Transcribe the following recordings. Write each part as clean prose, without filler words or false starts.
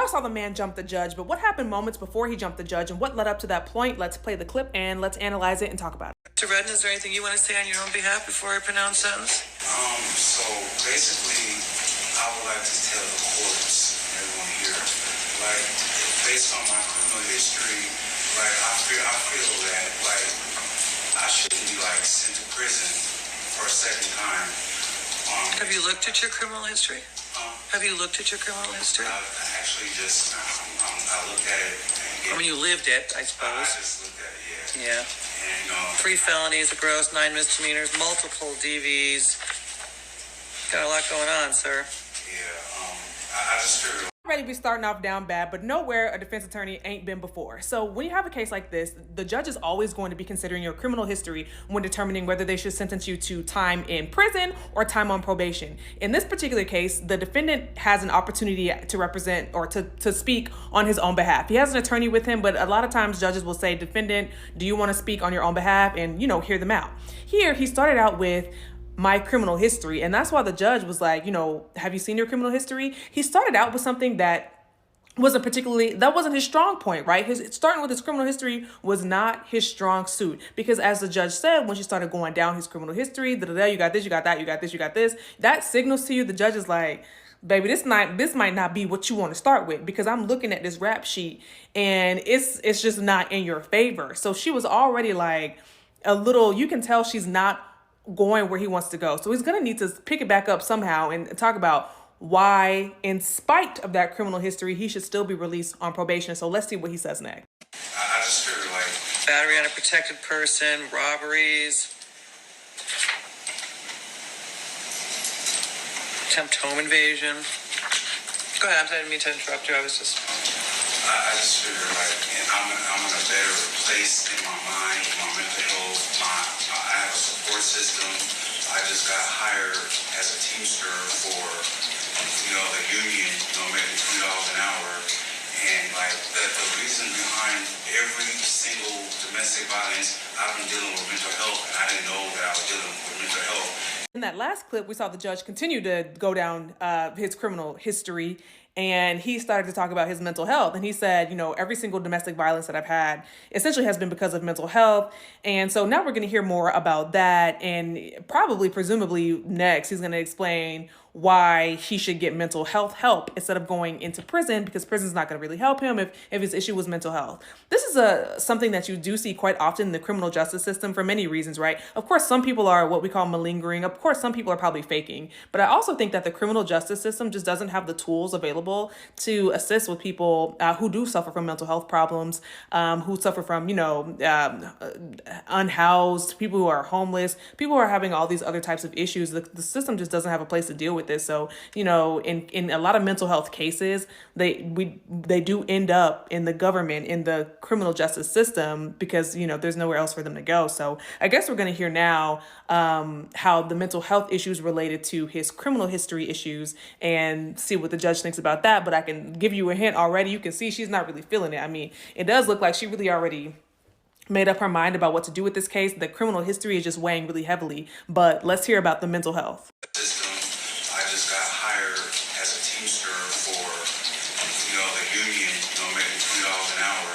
I saw the man jump the judge, but what happened moments before he jumped the judge and what led up to that point? Let's play the clip and let's analyze it and talk about it. Mr. Redden, is there anything you want to say on your own behalf before I pronounce sentence? So basically, I would like to tell the courts and everyone here, like, based on my criminal history, like, I feel that, like, I shouldn't be, like, sent to prison for a second time. Have you looked at your criminal history? Have you looked at your criminal history? I actually just, I looked at it. I mean, you lived it, I suppose. I just looked at it, yeah. Yeah. And, 3 felonies, a gross, 9 misdemeanors, multiple DVs. Got a lot going on, sir. yeah, I just figured. Already be starting off down bad, but nowhere a defense attorney ain't been before. So when you have a case like this, the judge is always going to be considering your criminal history when determining whether they should sentence you to time in prison or time on probation. In this particular case, the defendant has an opportunity to represent or to speak on his own behalf. He has an attorney with him, but a lot of times judges will say, defendant, do you want to speak on your own behalf? And, hear them out. Here, he started out with my criminal history. And that's why the judge was like, have you seen your criminal history? He started out with something that wasn't his strong point, right? Starting with his criminal history was not his strong suit, because as the judge said, when she started going down his criminal history, you got this, you got that, you got this, you got this, that signals to you, the judge is like, baby, this might not be what you want to start with, because I'm looking at this rap sheet and it's just not in your favor. So she was already like you can tell she's not going where he wants to go. So he's going to need to pick it back up somehow and talk about why, in spite of that criminal history, he should still be released on probation. So let's see what he says next. I just figured, like, Battery on a protected person, robberies, attempt home invasion. Go ahead, I didn't mean to interrupt you. I just figured, like, and I'm in a better place in my mind, my mental health, I have a support system. I just got hired as a teamster for, the union, making $20 an hour. And, like, the reason behind every single domestic violence, I've been dealing with mental health, and I didn't know that I was dealing with mental health. In that last clip, we saw the judge continue to go down his criminal history, and he started to talk about his mental health. And he said, every single domestic violence that I've had essentially has been because of mental health. And so now we're going to hear more about that. And presumably next, he's going to explain why he should get mental health help instead of going into prison, because prison's not going to really help him if his issue was mental health. This is something that you do see quite often in the criminal justice system for many reasons, right? Of course, some people are what we call malingering. Of course, some people are probably faking. But I also think that the criminal justice system just doesn't have the tools available to assist with people who do suffer from mental health problems, who suffer from, unhoused, people who are homeless, people who are having all these other types of issues. The system just doesn't have a place to deal with this. So, in a lot of mental health cases, they do end up in the government, in the criminal justice system, because, there's nowhere else for them to go. So I guess we're going to hear now how the mental health issues related to his criminal history issues and see what the judge thinks about that. But I can give you a hint already. You can see she's not really feeling it. I mean, it does look like she really already made up her mind about what to do with this case. The criminal history is just weighing really heavily. But let's hear about the mental health. I just got hired as a teamster for, the union, making $20 an hour.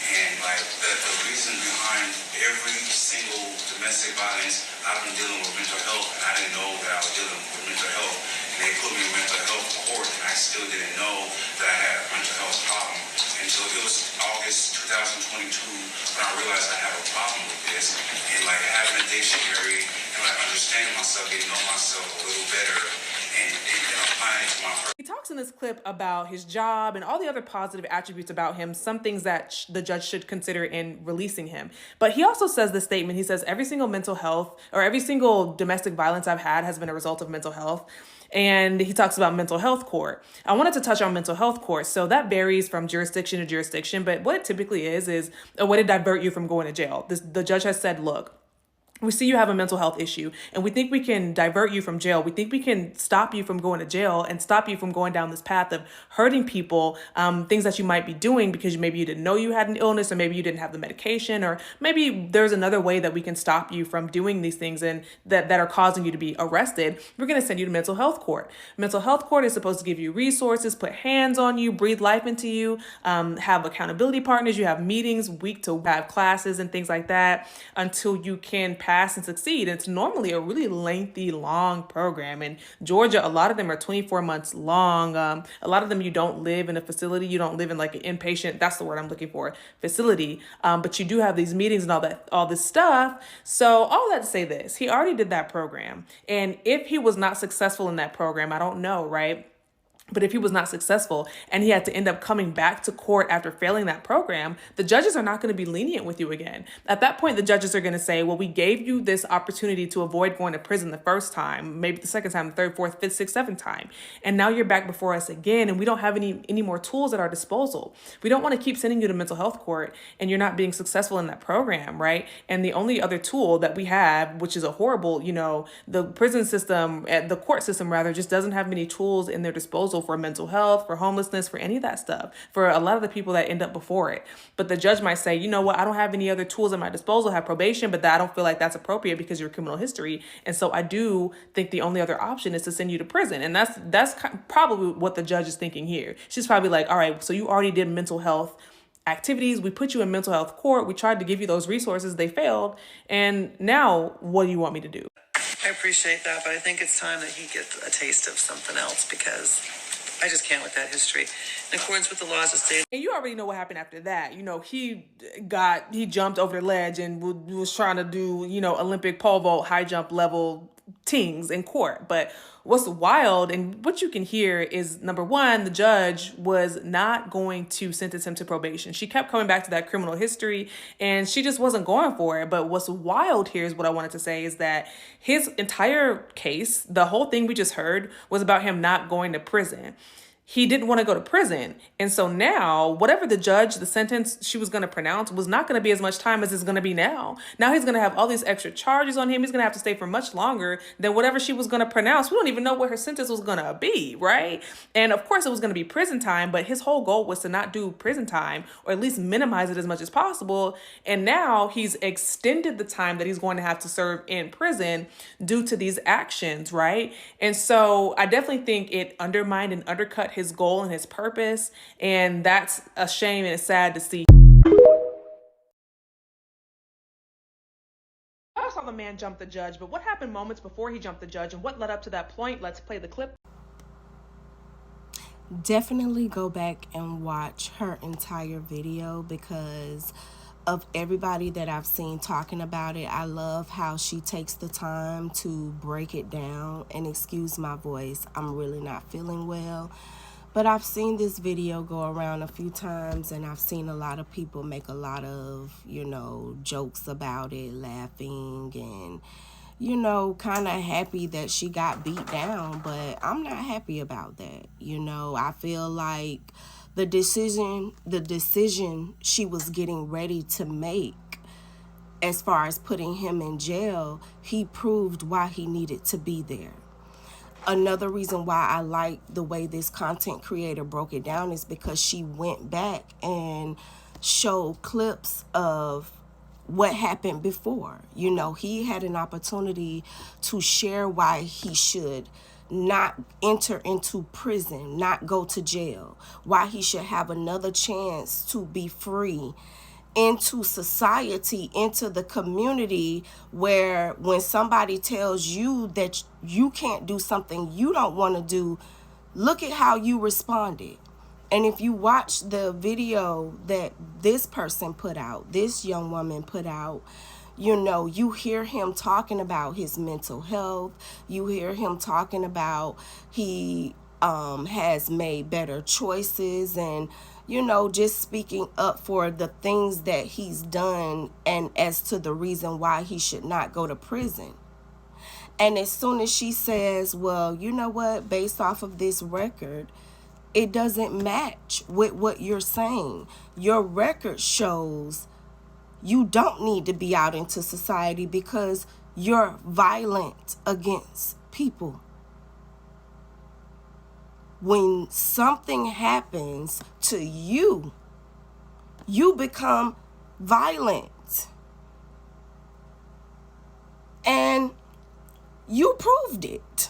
And, like, the reason behind every single domestic violence, I've been dealing with mental health, and I didn't know that I was dealing with mental health. And they put me in mental health court, and I still didn't know that I had a mental health problem until it was August 2022 when I realized I have a problem with this. And, like, having a dictionary and, like, understanding myself, getting to know myself a little better, and applying it to my He talks in this clip about his job and all the other positive attributes about him, some things that the judge should consider in releasing him. But he also says this statement. He says, every single mental health or every single domestic violence I've had has been a result of mental health. And he talks about mental health court. I wanted to touch on mental health court. So that varies from jurisdiction to jurisdiction. But what it typically is a way to divert you from going to jail. The judge has said, look, we see you have a mental health issue and we think we can divert you from jail. We think we can stop you from going to jail and stop you from going down this path of hurting people, things that you might be doing because maybe you didn't know you had an illness, or maybe you didn't have the medication, or maybe there's another way that we can stop you from doing these things and that are causing you to be arrested. We're going to send you to mental health court. Mental health court is supposed to give you resources, put hands on you, breathe life into you, have accountability partners. You have meetings week to have classes and things like that until you can pass and succeed. It's normally a really lengthy, long program. In Georgia, a lot of them are 24 months long. A lot of them, you don't live in a facility. You don't live in like an inpatient, that's the word I'm looking for, facility. But you do have these meetings and all this stuff. So all that to say this, he already did that program. And if he was not successful in that program, I don't know, right? But if he was not successful and he had to end up coming back to court after failing that program, the judges are not going to be lenient with you again. At that point, the judges are going to say, well, we gave you this opportunity to avoid going to prison the first time, maybe the second time, the third, fourth, fifth, sixth, seventh time. And now you're back before us again, and we don't have any more tools at our disposal. We don't want to keep sending you to mental health court and you're not being successful in that program, right? And the only other tool that we have, which is a horrible, the prison system, the court system rather, just doesn't have many tools in their disposal for mental health, for homelessness, for any of that stuff, for a lot of the people that end up before it. But the judge might say, you know what, I don't have any other tools at my disposal. I have probation, but I don't feel like that's appropriate because of your criminal history. And so I do think the only other option is to send you to prison. And that's probably what the judge is thinking here. She's probably like, all right, so you already did mental health activities. We put you in mental health court. We tried to give you those resources. They failed. And now what do you want me to do? I appreciate that, but I think it's time that he gets a taste of something else because I just can't with that history. In accordance with the laws of the state. And you already know what happened after that. He jumped over the ledge and was trying to do, Olympic pole vault, high jump level things in court. But what's wild and what you can hear is, number one, the judge was not going to sentence him to probation. She kept coming back to that criminal history and she just wasn't going for it. But what's wild here is what I wanted to say is that his entire case, the whole thing we just heard, was about him not going to prison. He didn't want to go to prison. And so now, whatever the sentence she was going to pronounce was not going to be as much time as it's going to be now. Now he's going to have all these extra charges on him. He's going to have to stay for much longer than whatever she was going to pronounce. We don't even know what her sentence was going to be, right? And of course it was going to be prison time, but his whole goal was to not do prison time, or at least minimize it as much as possible. And now he's extended the time that he's going to have to serve in prison due to these actions, right? And so I definitely think it undermined and undercut his goal and his purpose, and that's a shame and it's sad to see. I saw the man jump the judge, but what happened moments before he jumped the judge and what led up to that point? Let's play the clip. Definitely go back and watch her entire video because of everybody that I've seen talking about it. I love how she takes the time to break it down. And excuse my voice, I'm really not feeling well. But I've seen this video go around a few times and I've seen a lot of people make a lot of, jokes about it, laughing and, kind of happy that she got beat down. But I'm not happy about that. I feel like the decision she was getting ready to make as far as putting him in jail, he proved why he needed to be there. Another reason why I like the way this content creator broke it down is because she went back and showed clips of what happened before. He had an opportunity to share why he should not enter into prison, not go to jail, why he should have another chance to be free into society, into the community, where when somebody tells you that you can't do something you don't want to do, look at how you responded. And if you watch the video that this person put out, this young woman put out, you hear him talking about his mental health. You hear him talking about he has made better choices and just speaking up for the things that he's done and as to the reason why he should not go to prison. And as soon as she says, well, you know what, based off of this record, it doesn't match with what you're saying. Your record shows you don't need to be out into society because you're violent against people. When something happens to you, you become violent. And you proved it.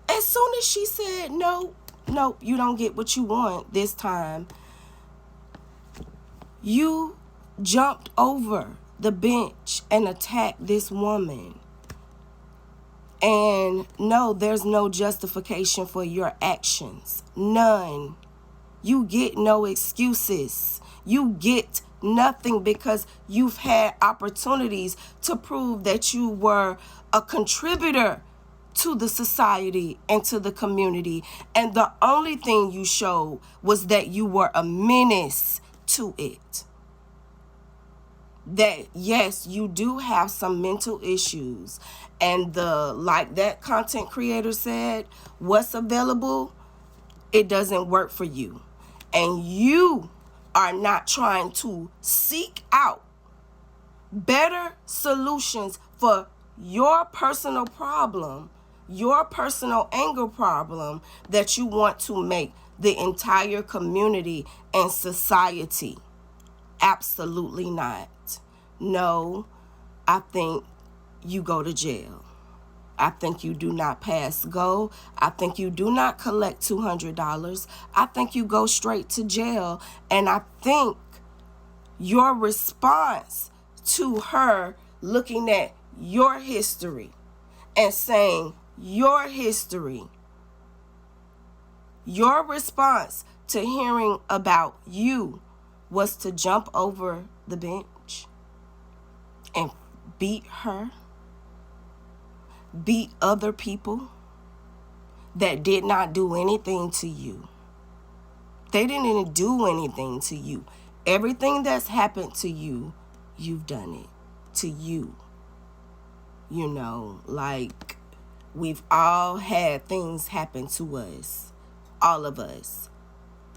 As soon as she said, no, you don't get what you want this time, you jumped over the bench and attacked this woman. And no, there's no justification for your actions. None. You get no excuses. You get nothing because you've had opportunities to prove that you were a contributor to the society and to the community. And the only thing you showed was that you were a menace to it. That yes, you do have some mental issues, and like that content creator said, what's available, it doesn't work for you, and you are not trying to seek out better solutions for your personal problem, your personal anger problem that you want to make the entire community and society. Absolutely not. No, I think you go to jail. I think you do not pass go. I think you do not collect $200. I think you go straight to jail. And I think your response to her looking at your history and saying your history, your response to hearing about you was to jump over the bench and beat her, beat other people that did not do anything to you. They didn't do anything to you. Everything that's happened to you, you've done it to you. You know, like we've all had things happen to us, all of us.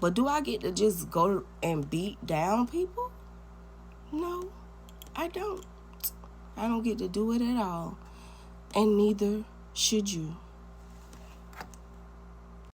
But do I get to just go and beat down people? No, I don't. I don't get to do it at all. And neither should you.